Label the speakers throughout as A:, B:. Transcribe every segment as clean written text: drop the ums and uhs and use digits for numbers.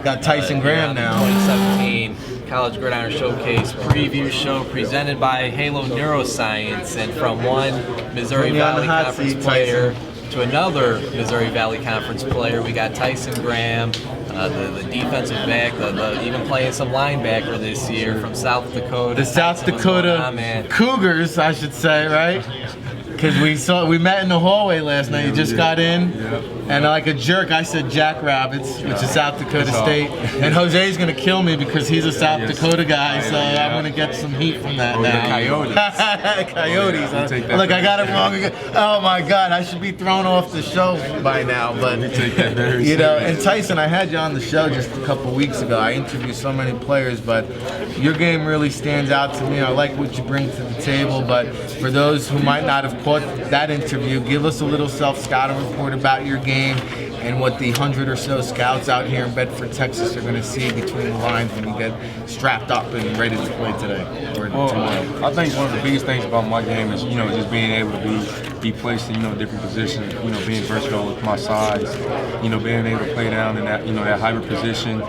A: Got Tyson Graham now.
B: 2017 College Gridiron Showcase preview show presented by Halo Neuroscience, and from one Missouri Valley Conference player to another Missouri Valley Conference player, we got Tyson Graham, the defensive back, even playing some linebacker this year from South Dakota.
A: The South Dakota Cougars, I should say, right? Because we met in the hallway last night. You just got in, and like a jerk, I said Jackrabbits, which is South Dakota State. And Jose's gonna kill me because he's a South Dakota guy, so I'm gonna get some heat from that now.
C: Coyotes.
A: Coyotes. Look, I got it wrong again. Oh my God, I should be thrown off the show by now. But you know, and Tyson, I had you on the show just a couple weeks ago. I interviewed so many players, but your game really stands out to me. I like what you bring to the table, but for those who might not have caught that interview, give us a little self-scouting report about your game and what the 100 or so scouts out here in Bedford, Texas are going to see between the lines when you get strapped up and ready to play today or tomorrow.
C: I think one of the biggest things about my game is, just being able to be placed in, different positions, being versatile with my size, being able to play down in that, that hybrid position,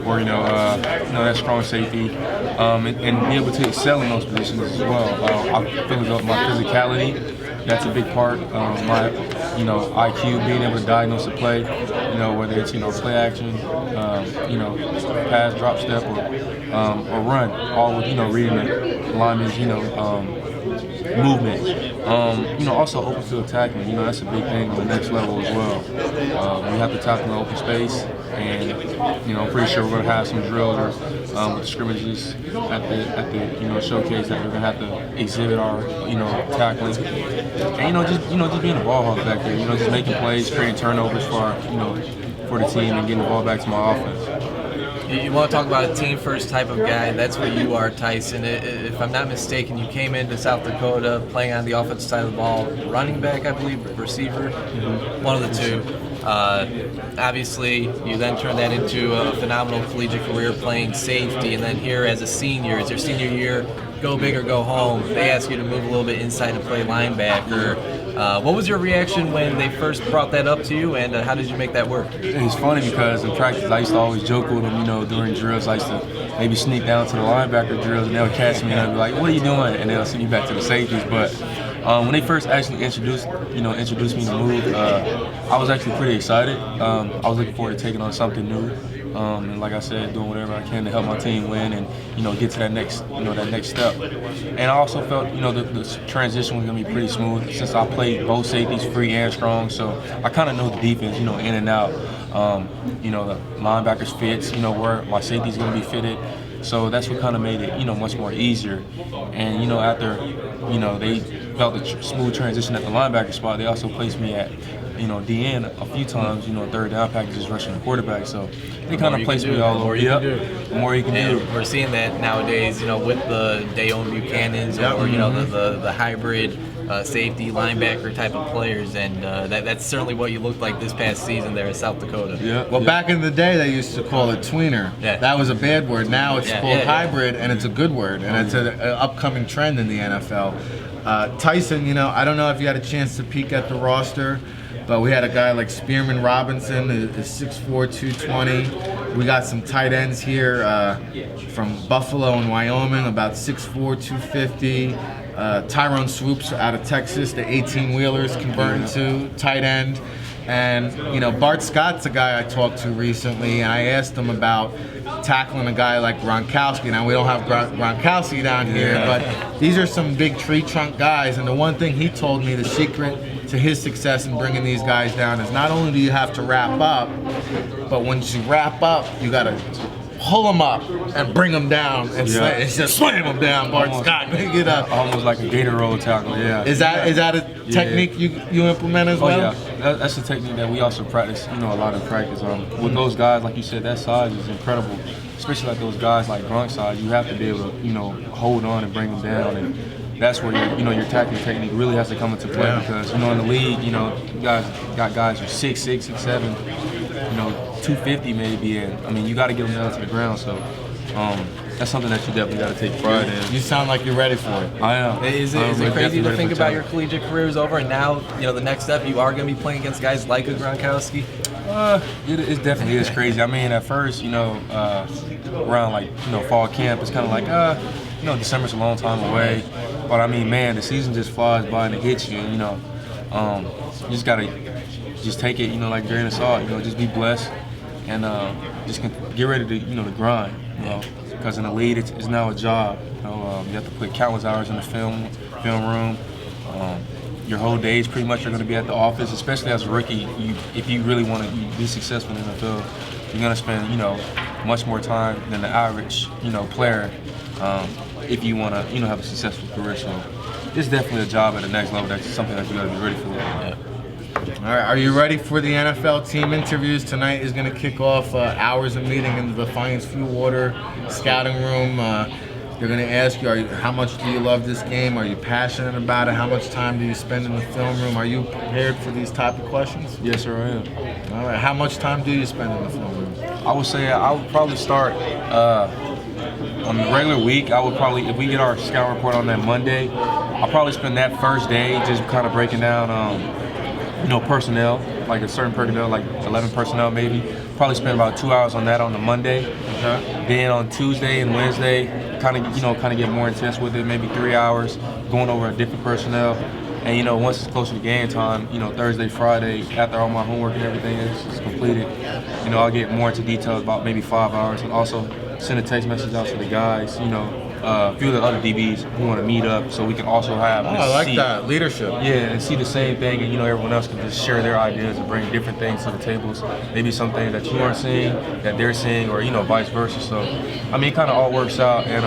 C: or that strong safety, and be able to excel in those positions as well. I feel as though my physicality, that's a big part. My IQ, being able to diagnose a play, whether it's play action, pass, drop step, or run, all with reading the lineman's movement. Also open field tackling. That's a big thing on the next level as well. We have to tackle in open space, and I'm pretty sure we're going to have some drills or with scrimmages at the showcase that we're going to have to exhibit our tackling, and just being a ball hawk back there. Just making plays, creating turnovers for the team, and getting the ball back to my offense.
B: You want to talk about a team-first type of guy, that's what you are, Tyson. If I'm not mistaken, you came into South Dakota playing on the offensive side of the ball, running back, I believe, receiver, one of the two. Obviously, you then turned that into a phenomenal collegiate career playing safety, and then here as a senior, it's your senior year, go big or go home. They ask you to move a little bit inside and play linebacker. What was your reaction when they first brought that up to you, and how did you make that work?
C: It's funny because in practice I used to always joke with them, during drills I used to maybe sneak down to the linebacker drills, and they'll catch me and I'll be like, "What are you doing?" And they'll send me back to the safeties. But when they first actually introduced me to move, I was actually pretty excited. I was looking forward to taking on something new. And like I said, doing whatever I can to help my team win and get to that next step. And I also felt the transition was gonna be pretty smooth since I played both safeties, free and strong. So I kind of know the defense, in and out. The linebackers fits, where my safety's gonna be fitted. So that's what kind of made it, much more easier. And after they felt the smooth transition at the linebacker spot, they also placed me at DN a few times, third down packages rushing the quarterback. So they kind of placed me all over. The more you can do.
B: We're seeing that nowadays, with the Dayon Buchanans or the hybrid safety linebacker type of players, and that's certainly what you looked like this past season there at South Dakota.
A: Well, back in the day, they used to call it tweener. That was a bad word. Now it's called hybrid, and it's a good word, and it's an upcoming trend in the NFL. Tyson, I don't know if you had a chance to peek at the roster, but we had a guy like Spearman Robinson, is 6'4", 220. We got some tight ends here from Buffalo and Wyoming, about 6'4", 250. Tyrone Swoops out of Texas, the 18-wheelers converting to tight end. And, Bart Scott's a guy I talked to recently, and I asked him about tackling a guy like Gronkowski. Now, we don't have Gronkowski down here, but these are some big tree trunk guys. And the one thing he told me, the secret to his success in bringing these guys down is not only do you have to wrap up, but once you wrap up, you got to pull them up and bring them down and just slam them down. Bart Scott,
C: almost like a gator roll tackle.
A: Is that a technique you implement as well?
C: That's a technique that we also practice. A lot of practice. With those guys, like you said, that size is incredible. Especially like those guys like Gronk's size, you have to be able to hold on and bring them down, and that's where your tackling technique really has to come into play because in the league, you guys got guys who are 6'6", 6'7", 250 maybe, and I mean you got to get them down to the ground. So that's something that you definitely got to take pride in.
A: You sound like you're ready for it.
C: I am.
B: Is it crazy to think about your collegiate career is over and now, the next step you are going to be playing against guys like a Gronkowski?
C: It definitely is crazy. I mean, at first, around like, fall camp, it's kind of like, December's a long time away. But I mean, man, the season just flies by and it hits you. You just gotta just take it, like a grain of salt. Just be blessed and just get ready to, to grind. Because in the league, it's now a job. You have to put countless hours in the film room. Your whole days pretty much are going to be at the office, especially as a rookie. If you really want to be successful in the NFL, you're going to spend, much more time than the average, player if you want to, have a successful career. So it's definitely a job at the next level. That's something that you got to be ready for.
B: Yeah.
A: All right, are you ready for the NFL team interviews? Tonight is going to kick off hours of meeting in the Defiance Fuel Water scouting room. They're going to ask you, how much do you love this game? Are you passionate about it? How much time do you spend in the film room? Are you prepared for these type of questions?
C: Yes, sir, I am.
A: All right, how much time do you spend in the film room?
C: I would say I would probably start on the regular week. I would probably, if we get our scout report on that Monday, I'll probably spend that first day just kind of breaking down, personnel, like a certain personnel, like 11 personnel maybe. Probably spend about 2 hours on that on the Monday.
A: Okay.
C: Then on Tuesday and Wednesday, kind of get more intense with it, maybe 3 hours, going over a different personnel. And once it's closer to game time, Thursday, Friday, after all my homework and everything is completed, I'll get more into details about maybe 5 hours, and also send a text message out to the guys, a few of the other DBs who want to meet up, so we can also have.
A: I like that leadership.
C: Yeah, and see the same thing, and everyone else can just share their ideas and bring different things to the tables. Maybe something that you aren't seeing that they're seeing, or vice versa. So, I mean, it kind of all works out, and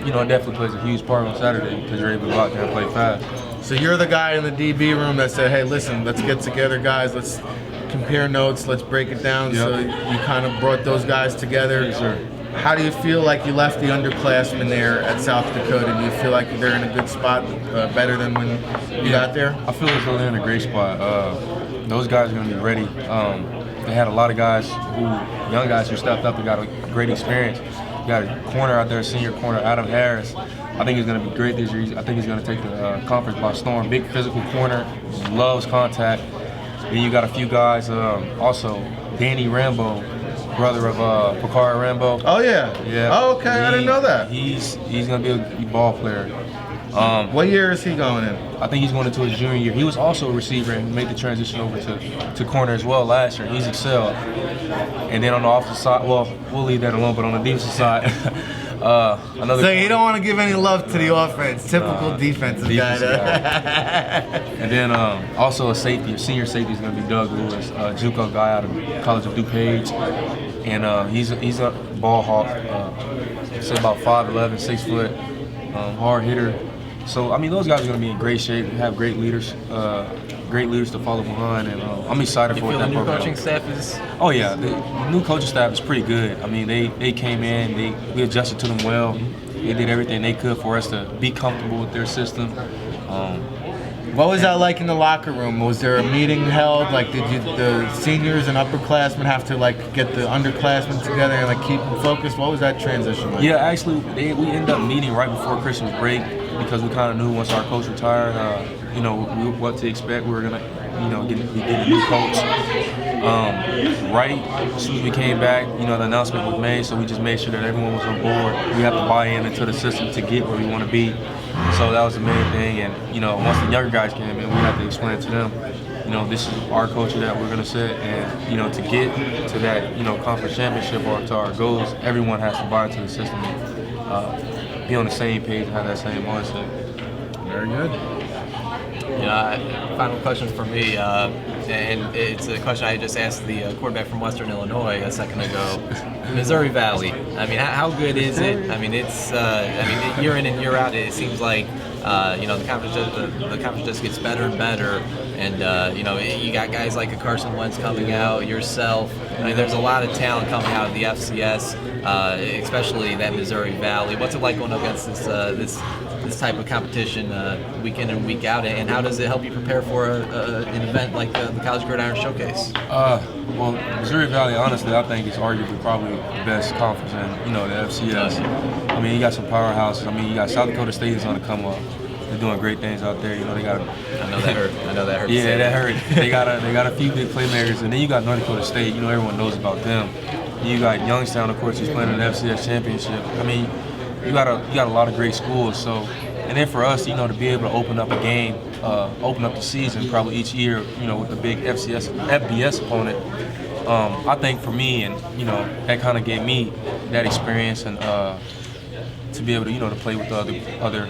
C: it definitely plays a huge part on Saturday because you're able to go out there and play fast.
A: So you're the guy in the DB room that said, "Hey, listen, let's get together, guys. Let's compare notes. Let's break it down." Yep. So you kind of brought those guys together.
C: Yes, sir.
A: How do you feel like you left the underclassmen there at South Dakota? Do you feel like they're in a good spot, better than when you got there?
C: I feel as though they're in a great spot. Those guys are going to be ready. They had a lot of young guys who stepped up and got a great experience. You got a corner out there, senior corner, Adam Harris. I think he's going to be great this year. I think he's going to take the conference by storm. Big physical corner, loves contact. Then you got a few guys, also Danny Rambo, brother of Picard Rambo.
A: Oh yeah.
C: Yeah.
A: Oh, okay. I didn't know that.
C: He's going to be a ball player.
A: What year is he going in?
C: I think he's going into his junior year. He was also a receiver and made the transition over to corner as well last year. He's excelled. And then on the offensive side, well, we'll leave that alone. But on the defensive side, another.
A: So you don't want to give any love to the offense. Typical defensive guy.
C: And then also a senior safety is going to be Doug Lewis, JUCO guy out of College of DuPage, and he's a ball hawk. Say about 5'11", 6 foot, hard hitter. So I mean, those guys are going to be in great shape. Have great leaders to follow behind, and I'm excited for
B: that.
C: That
B: new
C: program.
B: coaching staff is.
C: Oh yeah, the new coaching staff is pretty good. I mean, they came in, we adjusted to them well. They did everything they could for us to be comfortable with their system.
A: What was that like in the locker room? Was there a meeting held? Like, did the seniors and upperclassmen have to get the underclassmen together and keep them focused? What was that transition like?
C: Yeah, actually, we ended up meeting right before Christmas break because we kind of knew once our coach retired, what to expect. We were gonna, get a new coach. Right as soon as we came back, the announcement was made, so we just made sure that everyone was on board. We have to buy into the system to get where we want to be. So that was the main thing, and once the younger guys came in, we had to explain to them, this is our culture that we're going to set, and to get to that, conference championship or to our goals, everyone has to buy into the system, and be on the same page and have that same mindset.
A: Very good.
B: Final question for me, and it's a question I just asked the quarterback from Western Illinois a second ago. Missouri Valley. I mean, how good is it? I mean, it's. Year in and year out, it seems like the conference just gets better and better. And you got guys like a Carson Wentz coming out, yourself. I mean, there's a lot of talent coming out of the FCS, especially that Missouri Valley. What's it like going up against this this type of competition week in and week out, and how does it help you prepare for an event like the College Gridiron Showcase?
C: Well, Missouri Valley, honestly, I think it's arguably probably the best conference in, the FCS. I mean, you got some powerhouses. I mean, you got South Dakota State is on the come up. They're doing great things out there. They got.
B: I know that hurt.
C: Yeah, that hurt. They got a few big playmakers, and then you got North Dakota State. Everyone knows about them. You got Youngstown, of course, who's playing in the FCS championship. I mean, you got a lot of great schools. So, and then for us, to be able to open up a game, open up the season probably each year, with a big FBS opponent. I think for me, and that kind of gave me that experience and to be able to to play with the other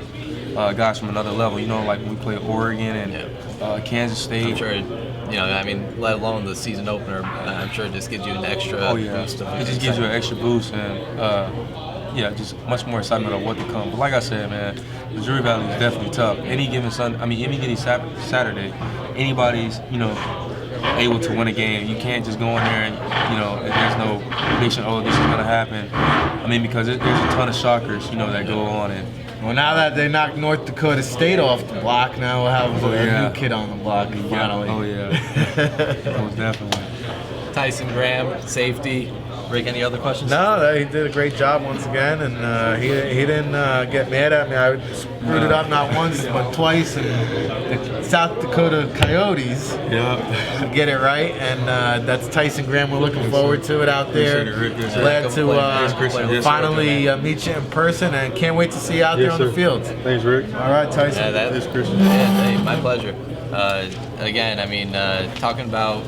C: guys from another level. Like when we play Oregon and Kansas State.
B: I'm sure, let alone the season opener. I'm sure it just gives you an extra boost.
C: It just gives you an extra boost and just much more excitement of what to come. But like I said, man, Missouri Valley is definitely tough. Any given Saturday, anybody's able to win a game. You can't just go in there and there's no prediction. Oh, this is gonna happen. Because there's a ton of shockers that go on and.
A: Well, now that they knocked North Dakota State off the block, now we'll have a new kid on the block finally.
C: Oh yeah, most definitely.
B: Tyson Graham, safety. Rick, any other questions?
A: No, he did a great job once again, and he didn't get mad at me. I screwed it up not once but twice, and the South Dakota Coyotes get it right, and that's Tyson Graham. We're looking forward to it out there. Glad to finally meet you in person, and can't wait to see you out there on the field.
D: Thanks, Rick.
A: All right, Tyson.
D: Thanks, Christian.
B: Hey, my pleasure. Again, talking about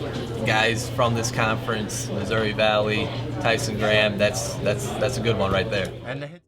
B: guys from this conference, Missouri Valley, Tyson Graham, that's a good one right there.
A: And the hit-